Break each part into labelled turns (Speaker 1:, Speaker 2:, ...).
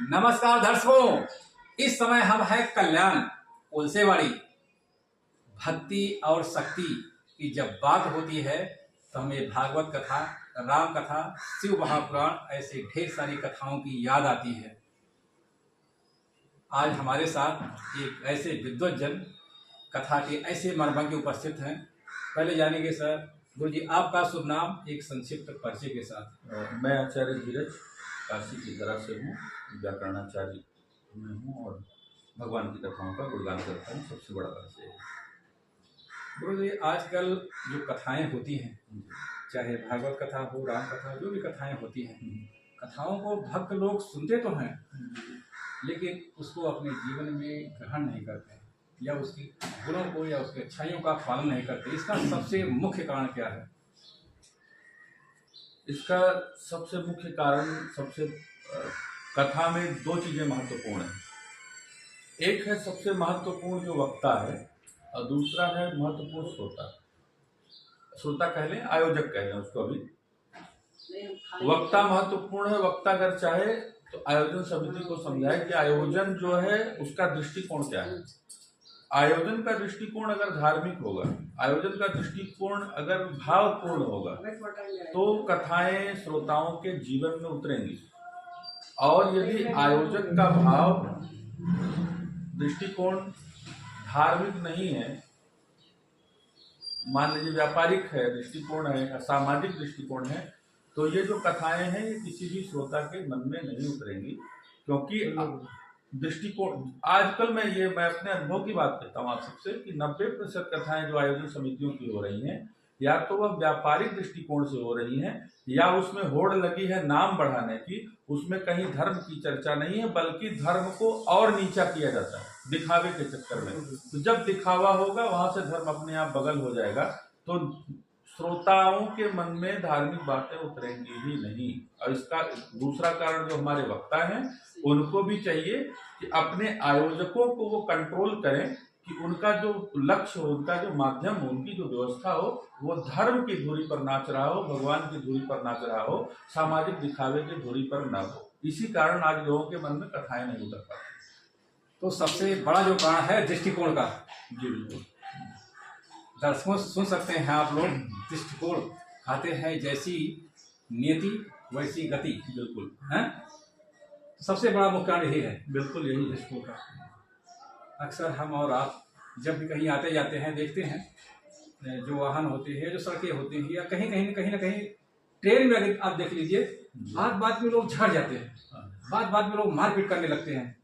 Speaker 1: नमस्कार दर्शकों, इस समय हम हैं कल्याण उलसेवाड़ी। भक्ति और शक्ति की जब बात होती है तो हमें भागवत कथा, राम कथा, शिव महापुराण ऐसे ढेर सारी कथाओं की याद आती है। आज हमारे साथ एक ऐसे विद्वज्जन कथा के ऐसे मर्मज्ञ उपस्थित हैं। पहले जानेंगे सर, गुरु जी आपका शुभ नाम एक संक्षिप्त परिचय के साथ।
Speaker 2: मैं आचार्य धीरज काशी की तरफ से हूँ, व्याकरणाचार्य में हूँ और भगवान की कथाओं का गुणगान करता हूँ। सबसे बड़ा परिचय है।
Speaker 1: गुरु जी, आजकल जो कथाएं होती हैं, चाहे भागवत कथा हो, राम कथा, जो भी कथाएं होती हैं, कथाओं को भक्त लोग सुनते तो हैं लेकिन उसको अपने जीवन में ग्रहण नहीं करते या उसकी गुणों को या उसकी अच्छाइयों का पालन नहीं करते। इसका सबसे मुख्य कारण क्या है?
Speaker 2: इसका सबसे मुख्य कारण कथा में दो चीजें महत्वपूर्ण है। एक है सबसे महत्वपूर्ण जो वक्ता है और दूसरा है महत्वपूर्ण श्रोता। श्रोता कह लें, आयोजक कह लें उसको। अभी वक्ता महत्वपूर्ण है। वक्ता अगर चाहे तो आयोजन समिति को समझाए कि आयोजन जो है उसका दृष्टिकोण क्या है। आयोजन का दृष्टिकोण अगर धार्मिक होगा, आयोजन का दृष्टिकोण अगर भावपूर्ण होगा तो कथाएं श्रोताओं के जीवन में उतरेंगी। और यदि आयोजक का भाव दृष्टिकोण धार्मिक नहीं है, मान लीजिए व्यापारिक है दृष्टिकोण है, सामाजिक दृष्टिकोण है, तो ये जो कथाएं हैं ये किसी भी श्रोता के मन में नहीं उतरेंगी। क्योंकि दृष्टिकोण आजकल मैं अपने अनुभव की बात करता हूँ आप सबसे कि 90% कथाएं जो आयोजन समितियों की हो रही हैं या तो वह व्यापारिक दृष्टिकोण से हो रही हैं या उसमें होड़ लगी है नाम बढ़ाने की। उसमें कहीं धर्म की चर्चा नहीं है, बल्कि धर्म को और नीचा किया जाता है दिखावे के चक्कर में। तो जब दिखावा होगा वहां से धर्म अपने आप बगल हो जाएगा, तो श्रोताओं के मन में धार्मिक बातें उतरेंगी ही नहीं। और इसका दूसरा कारण जो हमारे वक्ता हैं उनको भी चाहिए कि अपने आयोजकों को वो कंट्रोल करें कि उनका जो लक्ष्य हो, उनका जो माध्यम हो, उनकी जो व्यवस्था हो, वो धर्म की धुरी पर नाच रहा हो, भगवान की धुरी पर नाच रहा हो, सामाजिक दिखावे की धुरी पर न हो। इसी कारण आज लोगों के मन में कथाएं नहीं उतर पाती।
Speaker 1: तो सबसे बड़ा जो कारण है दृष्टिकोण का।
Speaker 2: जी बिल्कुल।
Speaker 1: दर्शकों सुन सकते हैं आप लोग, दृष्टिकोण खाते हैं जैसी नियति वैसी गति।
Speaker 2: बिल्कुल
Speaker 1: है, सबसे बड़ा मुख्य कारण यही है।
Speaker 2: बिल्कुल यही है।
Speaker 1: दृष्टिकोण का अक्सर हम और आप जब भी कहीं आते जाते हैं देखते हैं जो वाहन होते हैं, जो सड़कें होती हैं, या कहीं ना कहीं ट्रेन में अगर आप देख लीजिए, बात में लोग झड़ जाते हैं, बात में लोग मारपीट करने लगते हैं।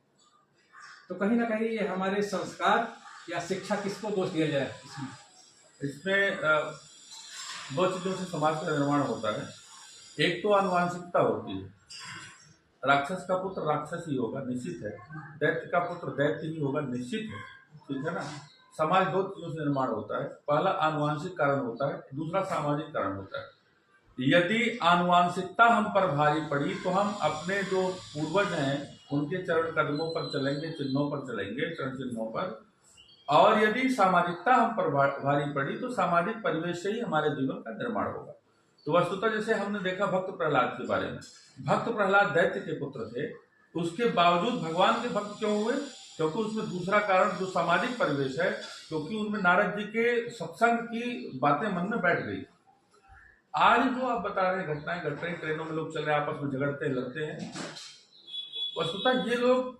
Speaker 1: तो कहीं ना कहीं ये हमारे संस्कार या शिक्षा किसको दोष दिया जाए?
Speaker 2: इसमें दो चीजों से समाज का निर्माण होता है। एक तो आनुवांशिकता होती है। राक्षस का पुत्र राक्षस ही होगा, निश्चित है। दैत्य का पुत्र दैत्य ही होगा, निश्चित है। ठीक है ना। समाज दो चीजों से निर्माण होता है। पहला आनुवांशिक कारण होता है, दूसरा सामाजिक कारण होता है। यदि आनुवांशिकता हम पर भारी पड़ी तो हम अपने जो पूर्वज हैं उनके चरण कदमों पर चलेंगे, चिन्हों पर चलेंगे, चरण चिन्हों पर। और यदि सामाजिकता हम पर भारी पड़ी तो सामाजिक परिवेश से ही हमारे जीवन का निर्माण होगा। तो वस्तुतः जैसे हमने देखा भक्त प्रहलाद के बारे में, भक्त प्रहलाद दैत्य के पुत्र थे, उसके बावजूद भगवान के भक्त क्यों हुए? क्योंकि उसमें दूसरा कारण जो सामाजिक परिवेश है, क्योंकि उनमें नारद जी के सत्संग की बातें मन में बैठ गई। आज जो आप बता रहे हैं घटनाएं घट रही, ट्रेनों में लोग चल रहे आपस में झगड़ते लड़ते हैं, वस्तुतः ये लोग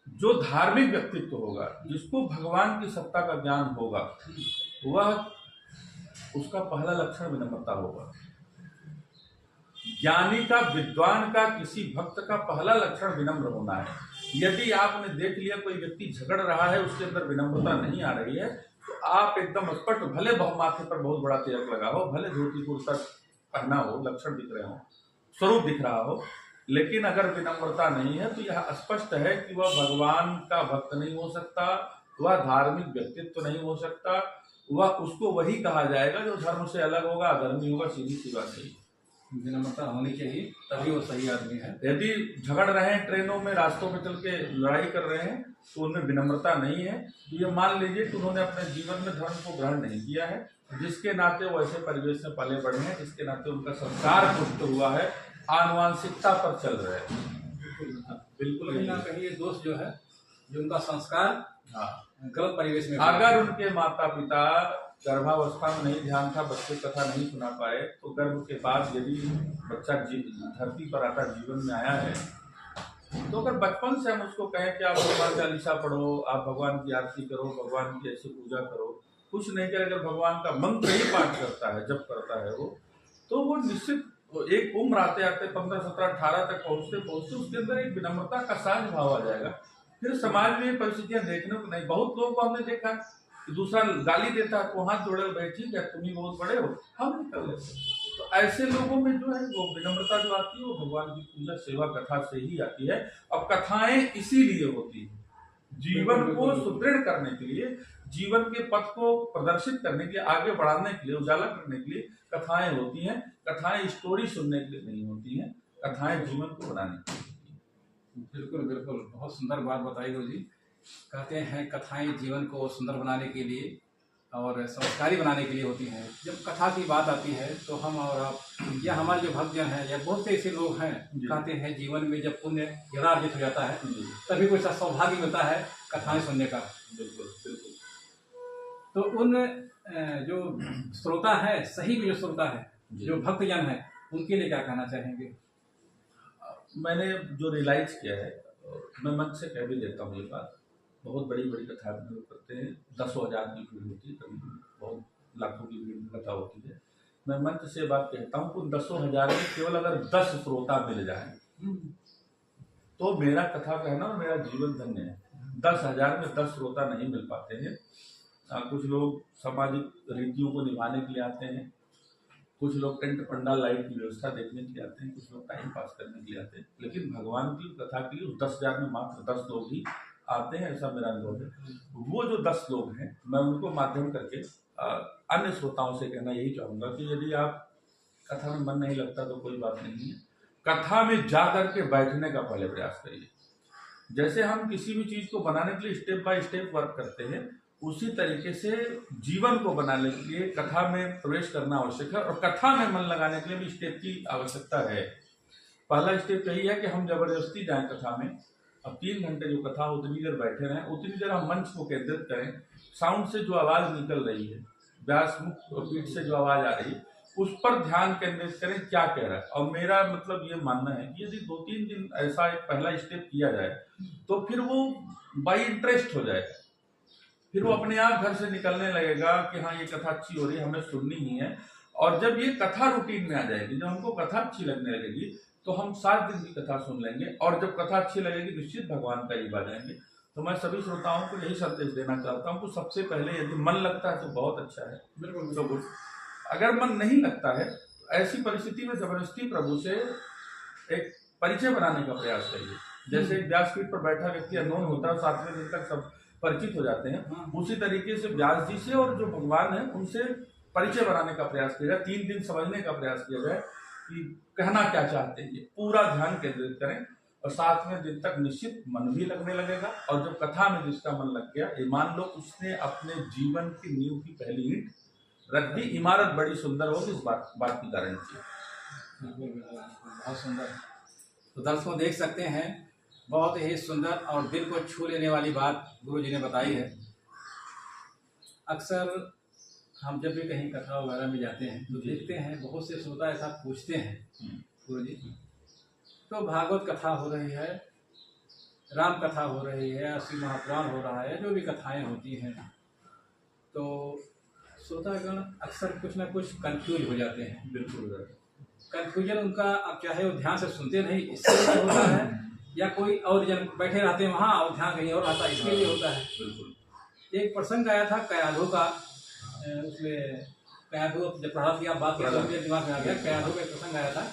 Speaker 2: जो धार्मिक व्यक्तित्व होगा, जिसको भगवान की सत्ता का ज्ञान होगा, वह उसका पहला लक्षण विनम्रता होगा। ज्ञानी का, विद्वान का, किसी भक्त का पहला लक्षण विनम्र होना है। यदि आपने देख लिया कोई व्यक्ति झगड़ रहा है, उसके अंदर विनम्रता नहीं आ रही है, तो आप एकदम स्पष्ट, भले माथे पर बहुत बड़ा तिलक लगा हो, भले धोती कुर्ता पहना हो, लक्षण दिख रहे हो, स्वरूप दिख रहा हो, लेकिन अगर विनम्रता नहीं है तो यह स्पष्ट है कि वह भगवान का भक्त नहीं हो सकता, वह धार्मिक व्यक्तित्व नहीं हो सकता। वह उसको वही कहा जाएगा जो धर्म से अलग होगा, अधर्मी होगा। सीधी सी बात है,
Speaker 1: विनम्रता होनी चाहिए, तभी वो सही आदमी है।
Speaker 2: यदि झगड़ रहे हैं ट्रेनों में, रास्तों में चल के लड़ाई कर रहे हैं, तो उनमें विनम्रता नहीं है, तो ये मान लीजिए कि उन्होंने अपने जीवन में धर्म को ग्रहण नहीं किया है। जिसके नाते वो ऐसे परिवेश में पले बढ़े हैं, जिसके नाते उनका संस्कार पुष्ट हुआ है, आनुवांशिकता पर चल रहे हैं। बिल्कुल
Speaker 1: कहीं ना कहीं ये दोस्त जो है, जो उनका संस्कार
Speaker 2: हाँ,
Speaker 1: गलत परिवेश में
Speaker 2: अगर उनके माता पिता गर्भावस्था में नहीं ध्यान था, बच्चे कथा नहीं सुना पाए, तो गर्भ के बाद यदि बच्चा धरती पर आता, जीवन में आया है, तो अगर बचपन से हम उसको कहें कि आप भगवान चालीसा पढ़ो, आप भगवान की आरती करो, भगवान की ऐसी पूजा करो, कुछ नहीं करे, अगर भगवान का मंत्र ही पाठ करता है, जप करता है वो, तो वो निश्चित एक उम्र आते आते 15, 17, 18 तक पहुँचते पहुँचते उसके अंदर एक विनम्रता का सहज भाव आ जाएगा। फिर समाज में परिस्थितियां देखने को नहीं, बहुत लोगों को हमने देखा कि दूसरा गाली देता है तो हाथ जोड़े भाई ठीक है तुम ही बहुत बड़े हो, हम नहीं कर लेते। तो ऐसे लोगों में जो है वो विनम्रता जो आती है वो भगवान की पूजा सेवा कथा से ही आती है। और कथाएं इसीलिए होती है, जीवन को सुदृढ़ करने के लिए, जीवन के पथ को प्रदर्शित करने के लिए, आगे बढ़ाने के लिए, उजाला करने के लिए कथाएं होती हैं। कथाएं स्टोरी सुनने के लिए नहीं होती हैं, कथाएं जीवन को बनाने के लिए।
Speaker 1: बिल्कुल बिल्कुल, बहुत सुंदर बात बताई गुरु जी। कहते हैं कथाएं जीवन को सुंदर बनाने के लिए और संस्कारी बनाने के लिए होती हैं। जब कथा की बात आती है तो हम और आप या हमारे जो भक्तजन हैं या बहुत से ऐसे लोग हैं, कहते हैं जीवन में जब पुण्य अर्जित हो जाता है तभी कोई सा सौभाग्य मिलता है कथाएं सुनने का।
Speaker 2: बिल्कुल बिल्कुल।
Speaker 1: तो उन जो श्रोता है, सही में जो श्रोता है, जो भक्तजन है, उनके लिए क्या कहना चाहेंगे?
Speaker 2: मैंने जो रियलाइज किया है, मैं मन से कह भी देता हूँ ये बात, बहुत बड़ी बड़ी कथा लोग करते हैं, 10,000 की भीड़ होती है, कभी बहुत लाखों की भीड़ में कथा होती है। मैं मंच से बात कहता हूँ उन 10,000 में केवल अगर 10 श्रोता मिल जाए तो मेरा कथा कहना और मेरा जीवन धन्य है। 10,000 में 10 श्रोता नहीं मिल पाते हैं। कुछ लोग सामाजिक रीतियों को निभाने के लिए आते हैं, कुछ लोग टेंट पंडाल लाइट की व्यवस्था देखने के लिए आते हैं, कुछ लोग टाइम पास करने के लिए आते हैं, लेकिन भगवान की कथा के लिए उस 10,000 में मात्र 10 लोग ही आते हैं, ऐसा मेरा अनुभव है। वो जो 10 लोग हैं, मैं उनको माध्यम करके अन्य श्रोताओं से कहना यही चाहूँगा कि यदि आप कथा में मन नहीं लगता तो कोई बात नहीं है, कथा में जा करके बैठने का पहले प्रयास करिए। जैसे हम किसी भी चीज़ को बनाने के लिए स्टेप बाय स्टेप वर्क करते हैं, उसी तरीके से जीवन को बनाने के लिए कथा में प्रवेश करना आवश्यक है और कथा में मन लगाने के लिए भी स्टेप की आवश्यकता है। पहला स्टेप यही है कि हम जबरदस्ती जाएं कथा में। अब 3 घंटे जो कथा उतनी देर बैठे रहें, उतनी देर हम मंच को केंद्रित करें, साउंड से जो आवाज़ निकल रही है, व्यास मुख और पीठ से जो आवाज़ आ रही है, उस पर ध्यान केंद्रित करें क्या कह रहा है। और मेरा मतलब ये मानना है कि यदि 2-3 दिन ऐसा एक पहला स्टेप किया जाए तो फिर वो बाई इंटरेस्ट हो जाएगा, फिर वो अपने आप घर से निकलने लगेगा कि हाँ ये कथा अच्छी हो रही है, हमें सुननी ही है। और जब ये कथा रूटीन में आ जाएगी, जब हमको कथा अच्छी लगने लगेगी तो हम 7 दिन की कथा सुन लेंगे, और जब कथा अच्छी लगेगी निश्चित भगवान का ही आ जाएंगे। तो मैं सभी श्रोताओं को यही संदेश देना चाहता हूँ कि सबसे पहले यदि मन लगता है तो बहुत अच्छा है,
Speaker 1: बिल्कुल
Speaker 2: तो गुड। अगर मन नहीं लगता है तो ऐसी परिस्थिति में जबरदस्ती प्रभु से एक परिचय बनाने का प्रयास करिए। जैसे एक व्यासपीठ पर बैठा व्यक्ति अननोन होता है, 7वें दिन तक सब परिचित हो जाते हैं, उसी तरीके से व्यास जी से और जो भगवान है उनसे परिचय बनाने का प्रयास किया जाए। 3 दिन समझने का प्रयास किया जाए कि कहना क्या चाहते हैं, पूरा ध्यान केंद्रित करें, और 7वें दिन तक निश्चित मन भी लगने लगेगा। और जब कथा में जिसका मन लग गया, ये मान लो उसने अपने जीवन की नींव की पहली ईंट रख दी, इमारत बड़ी सुंदर होगी, इस बात की गारंटी है।
Speaker 1: बहुत सुंदर। तो दर्शकों देख सकते हैं, बहुत ही सुंदर और दिल को छू लेने वाली बात गुरु जी ने बताई है। अक्सर हम जब भी कहीं कथा वगैरह में जाते हैं तो देखते हैं बहुत से श्रोता ऐसा पूछते हैं गुरु जी, तो भागवत कथा हो रही है, राम कथा हो रही है, श्री महापुराण हो रहा है, जो भी कथाएं होती हैं, तो श्रोतागण अक्सर कुछ ना कुछ कंफ्यूज हो जाते हैं।
Speaker 2: बिल्कुल
Speaker 1: कंफ्यूजन उनका, अब चाहे वो ध्यान से सुनते नहीं इसके लिए होता है, या कोई और जन बैठे रहते हैं वहाँ और ध्यान कहीं और रहता है, इसके लिए होता है।
Speaker 2: बिल्कुल।
Speaker 1: एक प्रसंग आया था कयाधु का, उसमें कयाधु जब प्रहलाद की आप बात किया तो मेरे दिमाग में आ गया, कयाधु का प्रसंग आया था।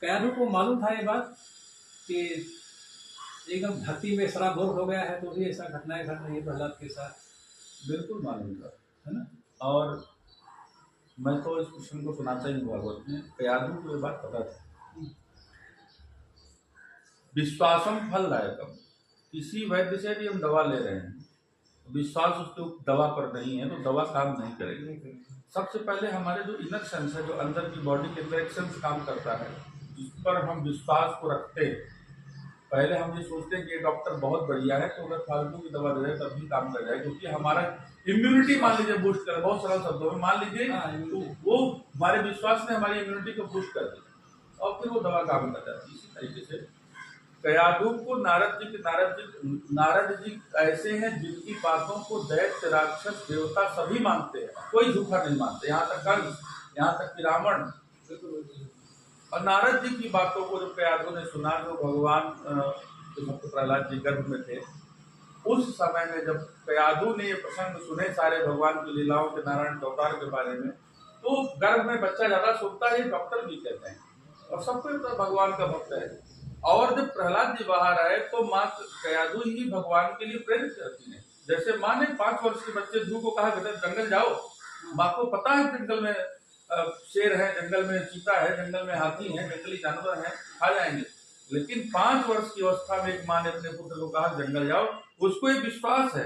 Speaker 1: कयाधु को मालूम था ये बात कि एकदम भक्ति में सराबोर हो गया है, तो भी ऐसा घटनाएं घट रही है प्रहलाद के साथ।
Speaker 2: बिल्कुल मालूम था,
Speaker 1: है ना।
Speaker 2: और मैं तो इस प्रश्न को सुनाता ही भागवत में, कयाधु को ये बात पता था। विश्वासम फलदायकम, किसी वैद्य से भी हम दवा ले रहे हैं, विश्वास उसके दवा पर नहीं है तो दवा काम नहीं करेगी। सबसे पहले हमारे जो इनर सेंस है, जो अंदर की बॉडी के अंदर एक सेंस काम करता है, जिस पर हम विश्वास को रखते हैं, पहले हम ये सोचते हैं कि ये डॉक्टर बहुत बढ़िया है, तो अगर फालतू की दवा दे रहे तब भी काम कर जाए, क्योंकि हमारा इम्यूनिटी मान लीजिए बूस्ट करे, बहुत सरल शब्दों में मान लीजिए, तो वो हमारे विश्वास ने हमारी इम्यूनिटी को बूस्ट कर दी और फिर वो दवा काम कर जाती है। इसी तरीके से कयाधु को नारद जी ऐसे हैं जिनकी बातों को दैत्य राक्षस देवता सभी मानते हैं, कोई झूठा नहीं मानते, यहाँ तक कंस, यहाँ तक कि रावण। और नारद जी की बातों को जब कयाधु ने सुना, जो भगवान जो भक्त प्रहलाद जी गर्भ में थे, उस समय में जब कयाधु ने ये प्रसंग सुने सारे भगवान की लीलाओं के, नारायण के अवतार के बारे में, तो गर्भ में बच्चा ज्यादा सोचता है, डॉक्टर भी कहते हैं, और सबको तो भगवान का भक्त है। और जब प्रहलाद जी बाहर आए तो माँ कयाधु ही भगवान के लिए प्रेरित करती है। जैसे माँ ने 5 वर्ष के बच्चे ध्रुव को कहा बेटा जंगल जाओ, माँ को पता है जंगल में शेर है, जंगल में चीता है, जंगल में हाथी है, जंगली जानवर है, खा जाएंगे, लेकिन 5 वर्ष की अवस्था में एक माँ ने अपने पुत्र को कहा जंगल जाओ। उसको एक विश्वास है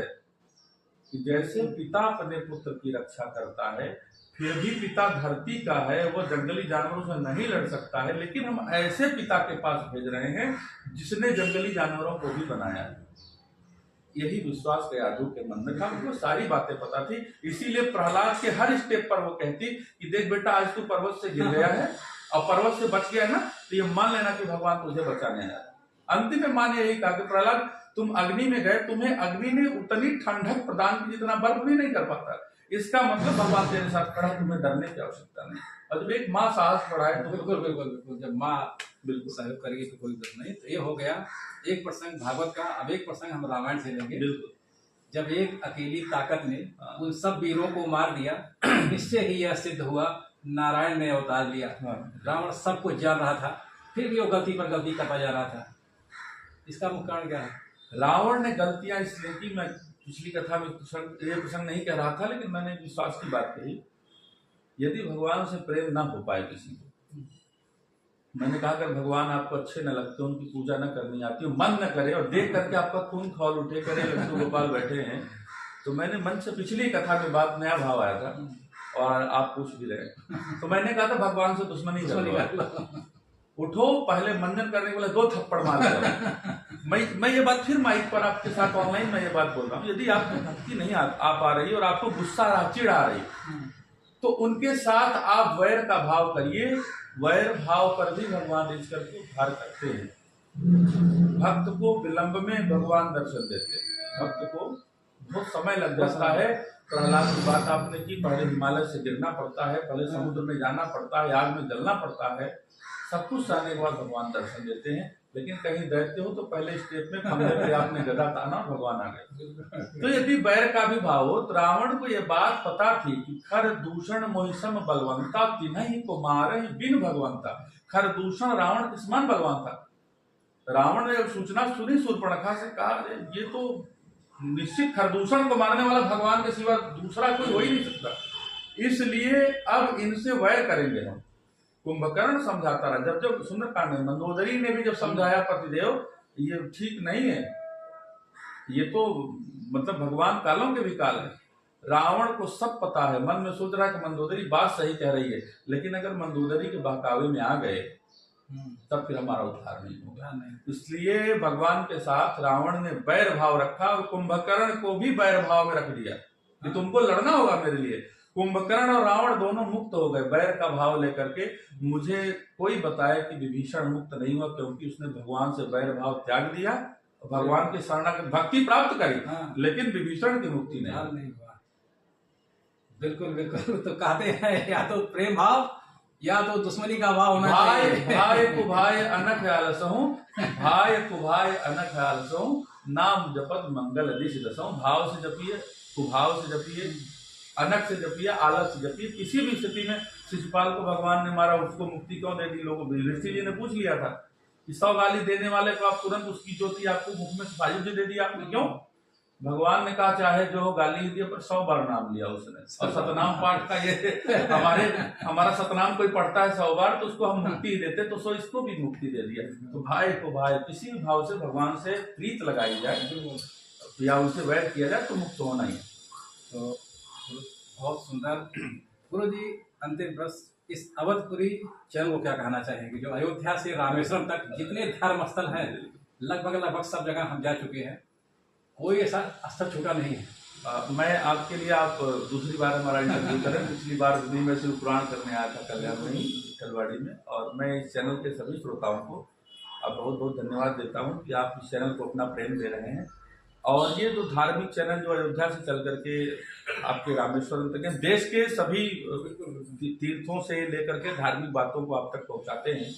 Speaker 2: कि जैसे पिता अपने पुत्र की रक्षा करता है, फिर भी पिता धरती का है, वो जंगली जानवरों से नहीं लड़ सकता है, लेकिन हम ऐसे पिता के पास भेज रहे हैं जिसने जंगली जानवरों को भी बनाया है। यही विश्वास कयाधु के मन में था, उनको सारी बातें पता थी, इसीलिए प्रहलाद के हर स्टेप पर वो कहती कि देख बेटा आज तू पर्वत से गिर गया है और पर्वत से बच गया ना, तो ये मान लेना कि भगवान तुझे बचाने आया। अंतिम में माँ ने यही कहा कि प्रहलाद तुम अग्नि में गए, तुम्हें अग्नि ने उतनी ठंडक प्रदान की जितना बर्फ भी नहीं कर पाता, इसका मतलब भगवान तेरे साथ खड़ा, तुम्हें डरने की आवश्यकता नहीं। और जब एक माँ साहस बढ़ाए तो
Speaker 1: बिल्कुल बिल्कुल बिल्कुल, जब माँ बिल्कुल सहयोग करेगी तो कोई जरूरत नहीं। तो ये हो गया एक प्रसंग भागवत का। अब एक प्रसंग हम रामायण से लेंगे।
Speaker 2: बिल्कुल,
Speaker 1: जब एक अकेली ताकत ने उन सब वीरों को मार दिया, इससे ही यह सिद्ध हुआ नारायण ने अवतार लिया। रावण सब कुछ जान रहा था, फिर भी वो गलती पर गलती करता जा रहा था। इसका मुख्य कारण क्या है?
Speaker 2: रावण ने गलतियां इसलिए की, मैं पिछली कथा में ये प्रसंग नहीं कह रहा था, लेकिन मैंने विश्वास की बात कही। यदि भगवान से प्रेम ना हो पाए किसी को, मैंने कहा अगर भगवान आपको अच्छे न लगते, उनकी पूजा न करनी आती हो, मन न करे और देख करके आपका खून खौल उठे, करे लड्डू गोपाल बैठे हैं, तो मैंने मन से पिछली कथा में बात नया भाव आया था और आप पूछ भी रहे, तो मैंने कहा था भगवान से दुश्मनी कर उठो, पहले मंजन करने के लिए 2 थप्पड़ मार दो। मैं ये बात फिर माइक पर आपके साथ ऑनलाइन मैं ये बात बोल रहा हूँ, यदि आपको भक्ति नहीं आ पा रही और आपको गुस्सा आ रहा, चिढ़ आ रही, तो उनके साथ आप वैर का भाव करिए। वैर भाव पर भी भगवान रिझ करके उद्धार करते हैं। भक्त को विलंब में भगवान दर्शन देते हैं। भक्त को बहुत समय लग जाता है। प्रहलाद की बात आपने की, पहले हिमालय से गिरना पड़ता है, पहले समुद्र में जाना पड़ता है, आग में जलना पड़ता है, सब कुछ सहने के बाद भगवान दर्शन देते हैं। लेकिन कहीं दैत्य हो तो पहले स्टेप में खंभे पे आपने गदा ताना, भगवान आ गए। तो यदि बैर का भी भाव हो, तो रावण को यह बात पता थी कि खर दूषण मोहिसम बलवंता, तिन्हीं को मारे बिन भगवंता। खर दूषण रावण किस मान बलवान था। रावण ने जब सूचना सुनी शूर्पणखा से, कहा ये तो निश्चित खरदूषण को मारने वाला भगवान के सिवा दूसरा कोई हो ही नहीं सकता, इसलिए अब इनसे वैर करेंगे हम। कुंभकर्ण समझाता रहा, जब जब सुंदरकांड में मंदोदरी ने भी जब समझाया पतिदेव ये ठीक नहीं है, ये तो मतलब भगवान कालों के भी काल है। रावण को सब पता है, मन में सोच रहा है कि मंदोदरी बात सही कह रही है, लेकिन अगर मंदोदरी के बहकावे में आ गए तब फिर हमारा उद्धार नहीं होगा। इसलिए भगवान के साथ रावण ने बैर भाव रखा और कुंभकर्ण को भी बैर भाव में रख दिया कि तुमको लड़ना होगा मेरे लिए। कुंभकर्ण और रावण दोनों मुक्त हो गए बैर का भाव लेकर के। मुझे कोई बताए कि विभीषण मुक्त नहीं हुआ, क्योंकि उसने भगवान से बैर भाव त्याग दिया, भगवान की शरणागत भक्ति प्राप्त करी, लेकिन विभीषण की मुक्ति नहीं हुआ।
Speaker 1: बिल्कुल बिल्कुल। तो कहते हैं या तो प्रेम भाव या तो दुश्मनी का भाव होना चाहिए।
Speaker 2: भाई को भाई अनख आलसहूं, भाई को भाई अनख आलसहूं, नाम जपत मंगल दिश दसहूं। भाव से जपिए, कुभाव से जपिए, अनख से जपिए, आलस से जपिए। किसी भी स्थिति में शिशुपाल को भगवान ने मारा, उसको मुक्ति क्यों दे दी? लोगों ऋषि जी ने पूछ लिया था कि 100 गाली देने वाले को आप तुरंत उसकी ज्योति आपको मुख में सफायुज दे दी आपने, क्यों? भगवान ने कहा चाहे जो गाली दिया पर 100 बार नाम लिया उसने। और सतनाम पाठ का ये हमारा सतनाम कोई पढ़ता है 100 बार तो उसको हम मुक्ति ही देते, तो 100 इसको भी मुक्ति दे दिया। तो भाई को भाई किसी भी भाव से भगवान से प्रीत लगाई जाए या उनसे वैर किया जाए तो मुक्त होना ही।
Speaker 1: तो बहुत सुंदर। गुरु जी, अंतिम प्रश्न, इस अवधपुरी चरण को क्या कहना चाहेंगे? जो अयोध्या से रामेश्वरम तक जितने धर्म स्थल हैं लगभग सब जगह हम जा चुके हैं, कोई ऐसा स्थल छूटा नहीं है।
Speaker 2: मैं आपके लिए, आप दूसरी बार हमारा इंटरव्यू करें। पिछली बार भी मैं शिव पुराण करने आया था कल्याण में ही, ठलवाड़ी में, और मैं इस चैनल के सभी श्रोताओं को आप बहुत बहुत धन्यवाद देता हूं कि आप इस चैनल को अपना प्रेम दे रहे हैं। और ये जो धार्मिक चैनल जो अयोध्या से चल करके आपके रामेश्वरम तक, देश के सभी तीर्थों से लेकर के धार्मिक बातों को आप तक पहुंचाते हैं,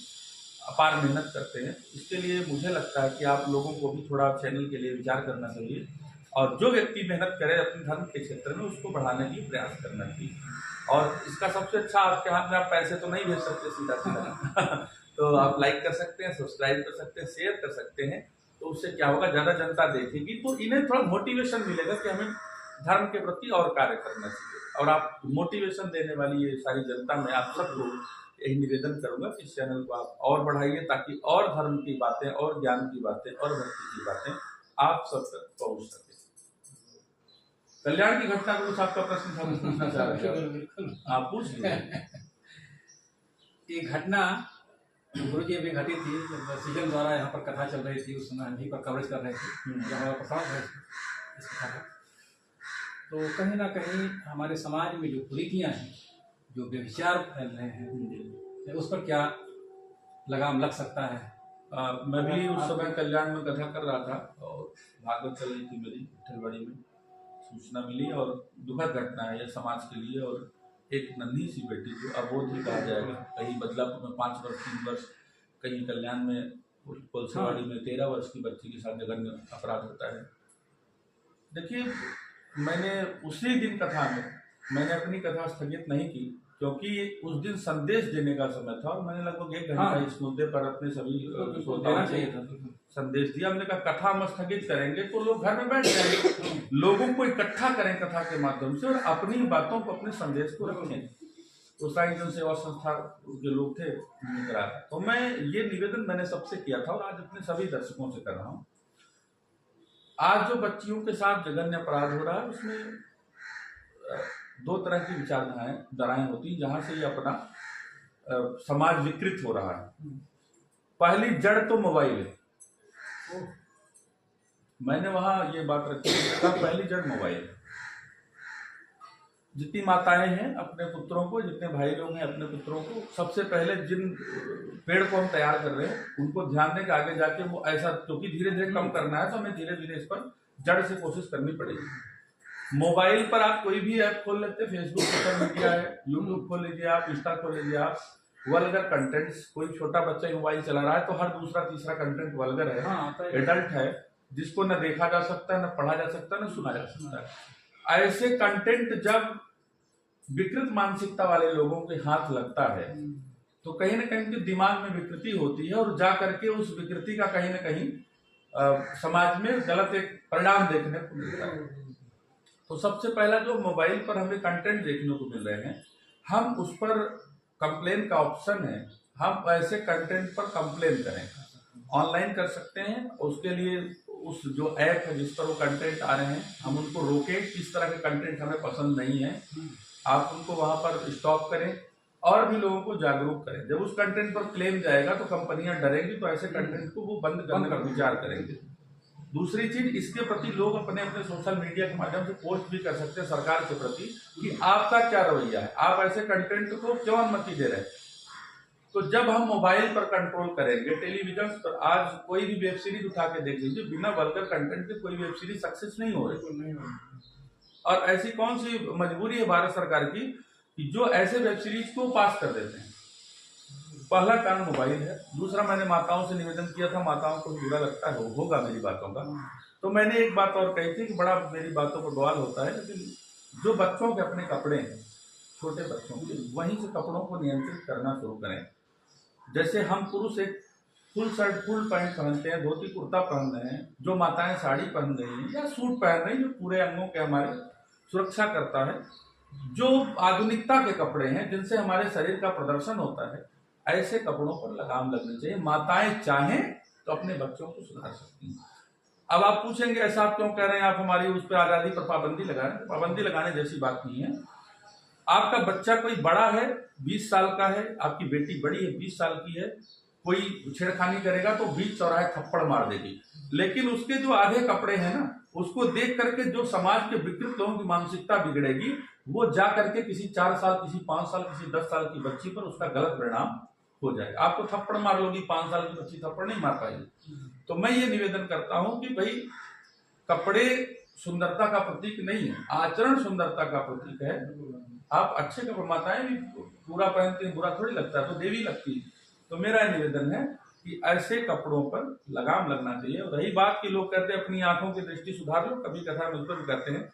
Speaker 2: अपार मेहनत करते हैं। इसके लिए मुझे लगता है कि आप लोगों को भी थोड़ा चैनल के लिए विचार करना चाहिए, और जो व्यक्ति मेहनत करे अपने धर्म के क्षेत्र में, उसको बढ़ाने के लिए प्रयास करना चाहिए। और इसका सबसे अच्छा, आपके हाथ में आप पैसे तो नहीं भेज सकते सीधा सीधा तो आप लाइक कर सकते हैं, सब्सक्राइब कर सकते हैं, शेयर कर सकते हैं। तो उससे क्या होगा, ज़्यादा जनता देखेगी तो इन्हें थोड़ा मोटिवेशन मिलेगा कि हमें धर्म के प्रति और कार्य करना चाहिए। और आप मोटिवेशन देने वाली ये सारी जनता में आप सबको यही निवेदन करूंगा कि इस चैनल को आप और बढ़ाइए, ताकि और धर्म की बातें, और ज्ञान की बातें, और भक्ति की बातें आप सब तक पहुंच सके। कल्याण की घटना को कुछ आपका प्रश्न था, पूछना चाह रहे हैं आप, पूछ लीजिए।
Speaker 1: ये घटना गुरु जी भी घटी थी, जब सीजन द्वारा यहाँ पर कथा चल रही थी, उस समय हम यहीं पर कवरेज कर रहे थे, जब हमारा प्रसाद है इस कथा का। तो कहीं ना कहीं हमारे समाज में जो कुरीतियाँ हैं, जो व्यभिचार फैल रहे हैं, उस पर क्या लगाम लग सकता है?
Speaker 2: मैं भी उस समय कल्याण में कथा कर रहा था और भागवत चल रही थी मेरी ठलवाड़ी में, सूचना मिली, और दुखद घटना है यह समाज के लिए। और एक नन्ही सी बेटी जो अबोध ही कहा जाएगा, कहीं बदलापुर में 5 वर्ष 3 वर्ष, कहीं कल्याण में कोलसेवाड़ी में 13 वर्ष की बच्ची के साथ जघन्य अपराध होता है। देखिए, मैंने उसी दिन कथा में मैंने अपनी कथा स्थगित नहीं की, क्योंकि उस दिन संदेश देने का समय था और मैंने लगभग 1 घंटा इस मुद्दे पर अपने सभी श्रोताओं को संदेश दिया। हमने कहा कथा हम स्थगित करेंगे तो लोग घर में बैठ जाएंगे, लोगों को इकट्ठा करें कथा के माध्यम से, और अपनी बातों को, अपने संदेश को रखें। तो साई जन सेवा संस्था के लोग थे, तो मैं ये निवेदन मैंने सबसे किया था और आज अपने सभी दर्शकों से कर रहा हूँ। आज जो बच्चियों के साथ जघन्य अपराध हो रहा है, उसमें 2 तरह की विचारधाराएं होती हैं, जहां से ये अपना समाज विकृत हो रहा है। पहली जड़ तो मोबाइल है, मैंने वहां ये बात रखी, पहली जड़ मोबाइल है। जितनी माताएं हैं अपने पुत्रों को, जितने भाई लोग हैं अपने पुत्रों को, सबसे पहले जिन पेड़ को हम तैयार कर रहे हैं उनको ध्यान दें कि आगे जाके वो ऐसा, क्योंकि धीरे धीरे कम करना है, तो हमें धीरे धीरे इस पर जड़ से कोशिश करनी पड़ेगी। मोबाइल पर आप कोई भी ऐप खोल लेते, फेसबुक सोशल मीडिया है, यूट्यूब खोल लीजिए आप, इंस्टा खोल लीजिए आप, वल्गर कंटेंट्स, कोई छोटा बच्चा मोबाइल चला रहा है तो हर दूसरा तीसरा कंटेंट वल्गर है, एडल्ट है, जिसको न देखा जा सकता, न पढ़ा जा सकता, न सुना जा सकता है। ऐसे कंटेंट जब विकृत मानसिकता वाले लोगों के हाथ लगता है तो कहीं ना कहीं उनके दिमाग में विकृति होती है, और जा करके उस विकृति का कहीं ना कहीं समाज में गलत एक परिणाम देखने को मिलता है। तो सबसे पहला, जो मोबाइल पर हमें कंटेंट देखने को मिल रहे हैं, हम उस पर कंप्लेन का ऑप्शन है, हम ऐसे कंटेंट पर कंप्लेन करें, ऑनलाइन कर सकते हैं। उसके लिए उस जो ऐप है जिस पर वो कंटेंट आ रहे हैं, हम उनको रोकें, इस तरह के कंटेंट हमें पसंद नहीं है, आप उनको वहां पर स्टॉप करें, और भी लोगों को जागरूक करें। जब उस कंटेंट पर क्लेम जाएगा तो कंपनियां डरेंगी, तो ऐसे कंटेंट को वो बंद करने का विचार करेंगे। दूसरी चीज, इसके प्रति लोग अपने अपने सोशल मीडिया के माध्यम से पोस्ट भी कर सकते हैं सरकार के प्रति कि आपका क्या रवैया है, आप ऐसे कंटेंट को क्यों अनुमति दे रहे हैं। तो जब हम मोबाइल पर कंट्रोल करेंगे, टेलीविजन पर आज कोई भी वेब सीरीज उठा के देख लीजिए, बिना वल्गर कंटेंट के कोई वेब सीरीज सक्सेस नहीं हो रही। और ऐसी कौन सी मजबूरी है भारत सरकार की कि जो ऐसे वेब सीरीज को पास कर देते हैं। पहला कारण मोबाइल है। दूसरा, मैंने माताओं से निवेदन किया था, माताओं को बुरा लगता है, होगा मेरी बातों का, तो मैंने एक बात और कही थी कि बड़ा मेरी बातों पर बवाल होता है, लेकिन जो बच्चों के अपने कपड़े हैं, छोटे बच्चों के, वहीं से कपड़ों को नियंत्रित करना शुरू करें। जैसे हम पुरुष एक फुल शर्ट फुल पैंट पहनते हैं, धोती कुर्ता पहन रहे हैं, जो माताएं साड़ी पहन रही हैं या सूट पहन रही हैं, जो पूरे अंगों के हमारे सुरक्षा करता है, जो आधुनिकता के कपड़े हैं जिनसे हमारे शरीर का प्रदर्शन होता है, ऐसे कपड़ों पर लगाम लगनी चाहिए। माताएं चाहें तो अपने बच्चों को सुधार सकती हैं। अब आप पूछेंगे ऐसा आप क्यों कह रहे हैं, आप हमारी उस पर आजादी पर पाबंदी लगा रहे हैं। पाबंदी लगाने जैसी बात नहीं है। आपका बच्चा कोई बड़ा है, 20 साल का है, आपकी बेटी बड़ी है, 20 साल की है, कोई छेड़खानी करेगा तो बीच चौराहे थप्पड़ मार देगी। लेकिन उसके जो आधे कपड़े हैं ना, उसको देख करके जो समाज के विकृत लोगों की मानसिकता बिगड़ेगी, वो जा करके किसी 4 साल, किसी 5 साल, किसी 10 साल की बच्ची पर उसका गलत परिणाम हो जाएगा। आपको थप्पड़ मार लोगी, 5 साल की बच्ची थप्पड़ नहीं मार पाएगी। तो मैं ये निवेदन करता हूं कि भाई कपड़े सुंदरता का प्रतीक नहीं है, आचरण सुंदरता का प्रतीक है। आप अच्छे कपड़े, माताएं भी पूरा पहनती हैं, बुरा थोड़ी लगता है, तो देवी लगती है। तो मेरा निवेदन है कि ऐसे कपड़ों पर लगाम लगना चाहिए। और रही बात कि लोग कहते हैं अपनी आंखों की दृष्टि सुधार लो, कभी कथा मुझ पर भी कहते हैं,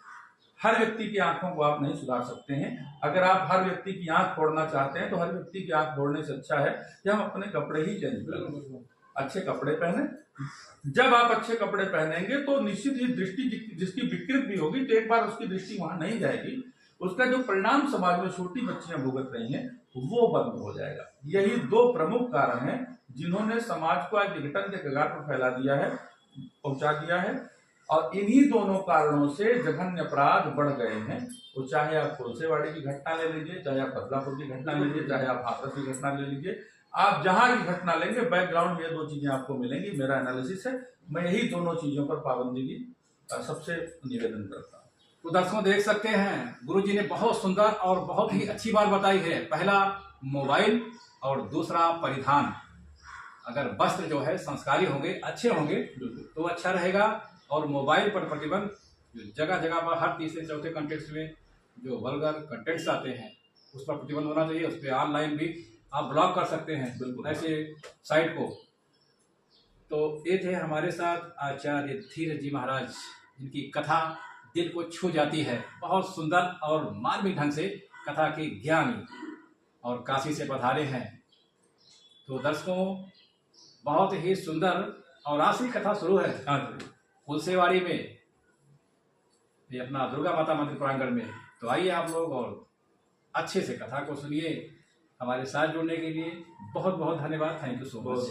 Speaker 2: हर व्यक्ति की आंखों को आप नहीं सुधार सकते हैं। अगर आप हर व्यक्ति की आंख फोड़ना चाहते हैं तो हर व्यक्ति की आंख फोड़ने से अच्छा है कि हम अपने कपड़े ही चेंज करें, अच्छे कपड़े पहने। जब आप अच्छे कपड़े पहनेंगे तो निश्चित ही दृष्टि जिसकी विकृत भी होगी तो एक बार उसकी दृष्टि वहां नहीं जाएगी, उसका जो परिणाम समाज में छोटी बच्चियां भुगत रही हैं वो बंद हो जाएगा। यही 2 प्रमुख कारण हैं जिन्होंने समाज को आज विघटन के कगार पर फैला दिया है, पहुंचा दिया है। और इन्हीं दोनों कारणों से जघन्य अपराध बढ़ गए हैं। वो चाहे आप कोलसेवाड़ी की घटना ले लीजिए, चाहे आप बदलापुर की घटना ले लीजिए, चाहे आप हाथरस की घटना ले लीजिए, आप जहां की घटना लेंगे बैकग्राउंड में ये 2 चीजें आपको मिलेंगी। मेरा एनालिसिस है, मैं यही दोनों चीजों पर पाबंदी की सबसे निवेदन करता हूँ।
Speaker 1: तो दर्शकों देख सकते हैं, गुरुजी ने बहुत सुंदर और बहुत ही अच्छी बात बताई है। पहला मोबाइल और दूसरा परिधान। अगर वस्त्र जो है संस्कारी होंगे, अच्छे होंगे तो अच्छा रहेगा। और मोबाइल पर प्रतिबंध, जगह जगह पर हर तीसरे चौथे कंटेंट्स में जो वल्गर कंटेंट्स आते हैं उस पर प्रतिबंध होना चाहिए। उस पर ऑनलाइन भी आप ब्लॉक कर सकते हैं बिल्कुल ऐसे साइट को। तो ये थे हमारे साथ आचार्य धीरज जी महाराज, जिनकी कथा दिल को छू जाती है। बहुत सुंदर और मार्मिक ढंग से कथा के ज्ञानी, और काशी से पधारे हैं। तो दर्शकों बहुत ही सुंदर और आखिरी कथा शुरू है कुलसेवाड़ी में, ये अपना दुर्गा माता मंदिर प्रांगण में। तो आइए आप लोग और अच्छे से कथा को सुनिए। हमारे साथ जुड़ने के लिए बहुत बहुत धन्यवाद। Thank you so much.